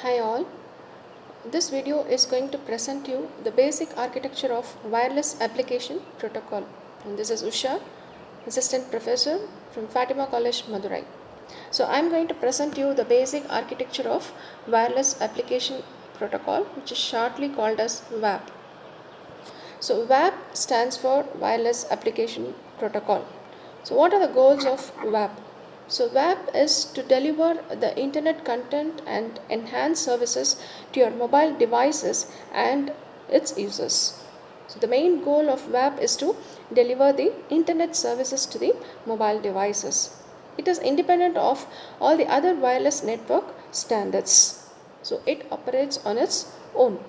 Hi all, this video is going to present you the basic architecture of wireless application protocol. And this is Usha, assistant professor from Fatima College, Madurai. So I am going to present you the basic architecture of wireless application protocol, which is shortly called as WAP. So WAP stands for wireless application protocol. So what are the goals of WAP? So WAP is to deliver the internet content and enhance services to your mobile devices and its users. So the main goal of WAP is to deliver the internet services to the mobile devices. It is independent of all the other wireless network standards. So it operates on its own.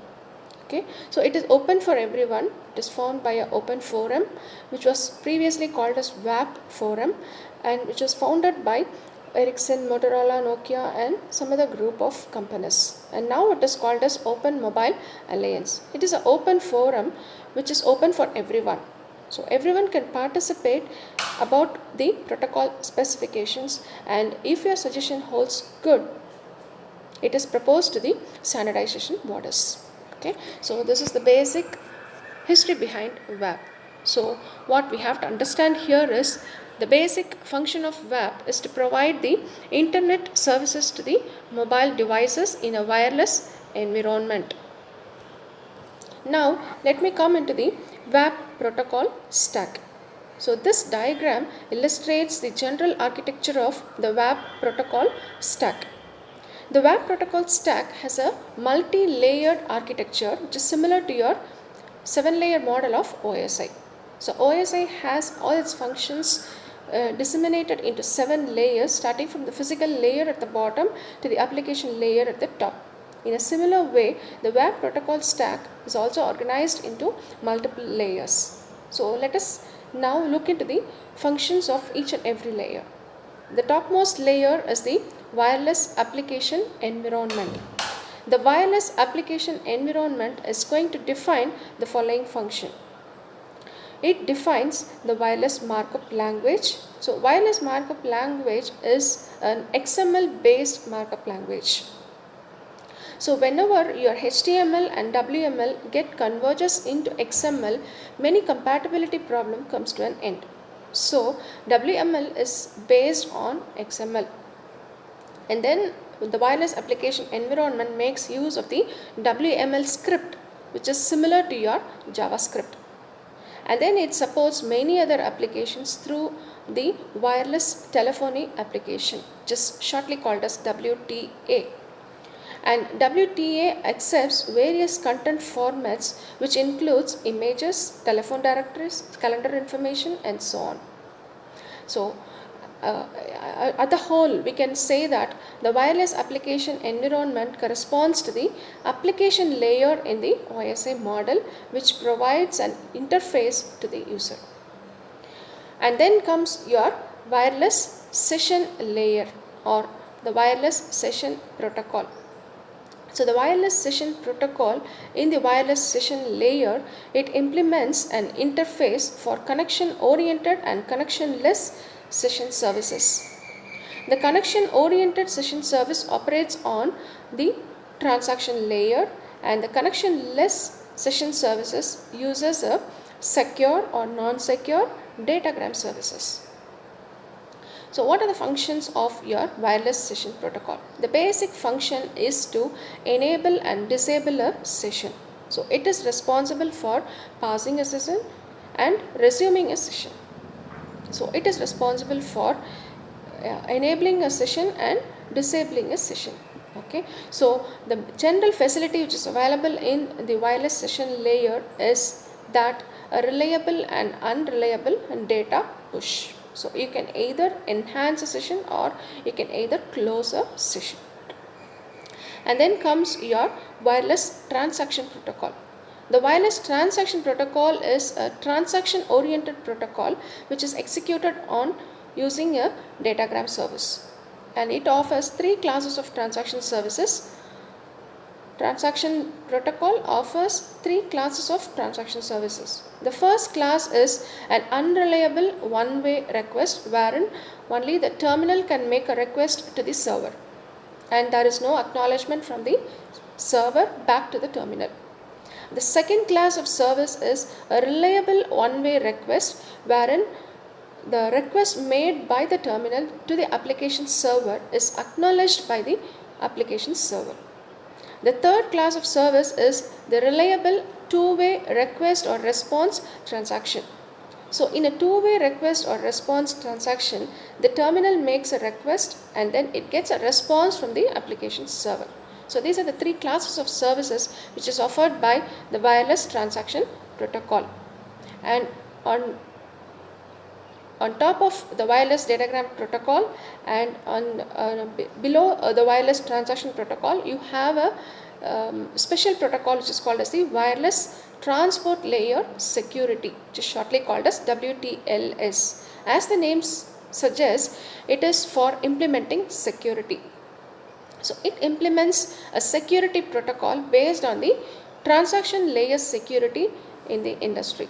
Okay, so it is open for everyone. It is formed by an open forum which was previously called as WAP forum and which was founded by Ericsson, Motorola, Nokia and some other group of companies, and now it is called as Open Mobile Alliance. It is an open forum which is open for everyone, so everyone can participate about the protocol specifications, and if your suggestion holds good, it is proposed to the standardization bodies. Okay, so this is the basic history behind WAP. So what we have to understand here is the basic function of WAP is to provide the internet services to the mobile devices in a wireless environment. Now let me come into the WAP protocol stack. So this diagram illustrates the general architecture of the WAP protocol stack. The WAP protocol stack has a multi-layered architecture which is similar to your 7-layer model of OSI. So OSI has all its functions disseminated into 7 layers, starting from the physical layer at the bottom to the application layer at the top. In a similar way, the WAP protocol stack is also organized into multiple layers. So let us now look into the functions of each and every layer. The topmost layer is the wireless application environment. The wireless application environment is going to define the following function. It defines the wireless markup language. So wireless markup language is an XML based markup language. So whenever your HTML and WML get converges into XML, many compatibility problem comes to an end. So WML is based on XML, and then the wireless application environment makes use of the WML script, which is similar to your JavaScript, and then it supports many other applications through the wireless telephony application, just shortly called as WTA. And WTA accepts various content formats which includes images, telephone directories, calendar information and so on. So at the whole, we can say that the wireless application environment corresponds to the application layer in the OSI model, which provides an interface to the user. And then comes your wireless session layer or the wireless session protocol. So the wireless session protocol in the wireless session layer, it implements an interface for connection oriented and connectionless session services. The connection oriented session service operates on the transaction layer, and the connectionless session services uses a secure or non-secure datagram services. So what are the functions of your wireless session protocol? The basic function is to enable and disable a session. So it is responsible for passing a session and resuming a session. So it is responsible for enabling a session and disabling a session. Okay, so the general facility which is available in the wireless session layer is that a reliable and unreliable data push. So you can either enhance a session or you can either close a session. And then comes your wireless transaction protocol. The wireless transaction protocol is a transaction oriented protocol which is executed on using a datagram service, and it offers 3 classes of transaction services. Transaction protocol offers 3 classes of transaction services. The first class is an unreliable one-way request, wherein only the terminal can make a request to the server, and there is no acknowledgement from the server back to the terminal. The second class of service is a reliable one-way request, wherein the request made by the terminal to the application server is acknowledged by the application server. The third class of service is the reliable two-way request or response transaction. So in a two-way request or response transaction, the terminal makes a request and then it gets a response from the application server. So these are the three classes of services which is offered by the wireless transaction protocol. And on top of the wireless datagram protocol and below the wireless transaction protocol, you have a special protocol which is called as the wireless transport layer security, which is shortly called as WTLS. As the name suggests, it is for implementing security. So it implements a security protocol based on the transaction layer security in the industry.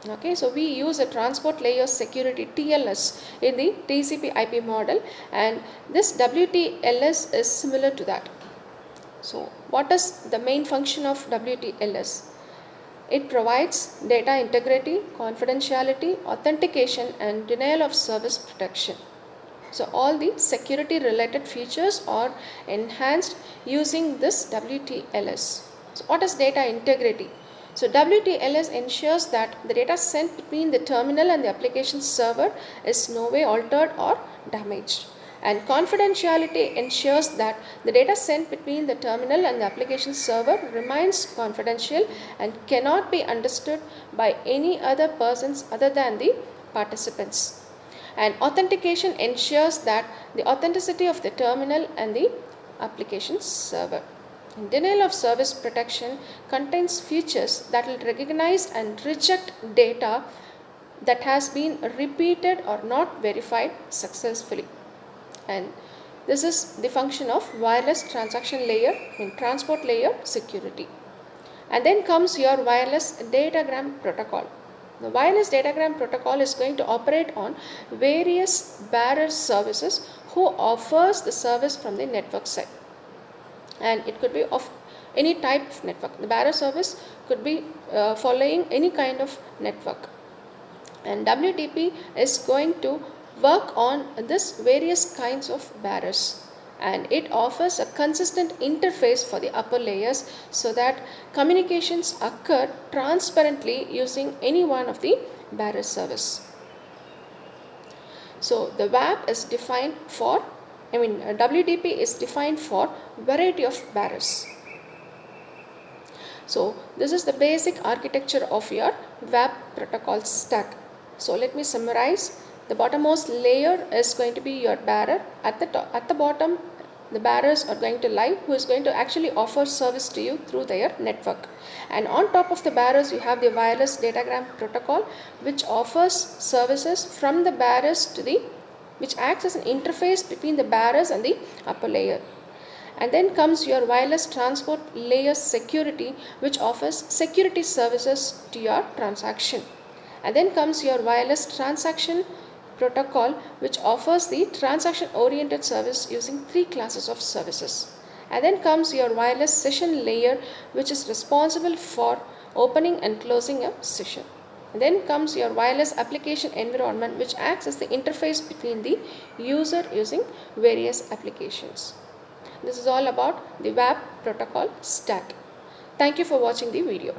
Okay, so we use a transport layer security TLS in the TCP IP model, and this WTLS is similar to that. So what is the main function of WTLS? It provides data integrity, confidentiality, authentication and denial of service protection. So all the security related features are enhanced using this WTLS. So what is data integrity? So WTLS ensures that the data sent between the terminal and the application server is no way altered or damaged. And confidentiality ensures that the data sent between the terminal and the application server remains confidential and cannot be understood by any other persons other than the participants. And authentication ensures that the authenticity of the terminal and the application server. And denial of service protection contains features that will recognize and reject data that has been repeated or not verified successfully. And this is the function of wireless transaction layer in transport layer security. And then comes your wireless datagram protocol. The wireless datagram protocol is going to operate on various bearer services who offers the service from the network side. And it could be of any type of network. The bearer service could be following any kind of network. And WTP is going to work on this various kinds of bearers, and it offers a consistent interface for the upper layers so that communications occur transparently using any one of the bearer service. So the WAP is defined for, WTP is defined for variety of bearers. So this is the basic architecture of your WAP protocol stack. So let me summarize. The bottommost layer is going to be your bearer. At the bottom, the bearers are going to lie, who is going to actually offer service to you through their network. And on top of the bearers, you have the wireless datagram protocol, which offers services from the bearers to the, which acts as an interface between the bearers and the upper layer. And then comes your wireless transport layer security, which offers security services to your transaction. And then comes your wireless transaction protocol, which offers the transaction oriented service using three classes of services. And then comes your wireless session layer, which is responsible for opening and closing a session. And then comes your wireless application environment, which acts as the interface between the user using various applications. This is all about the WAP protocol stack. Thank you for watching the video.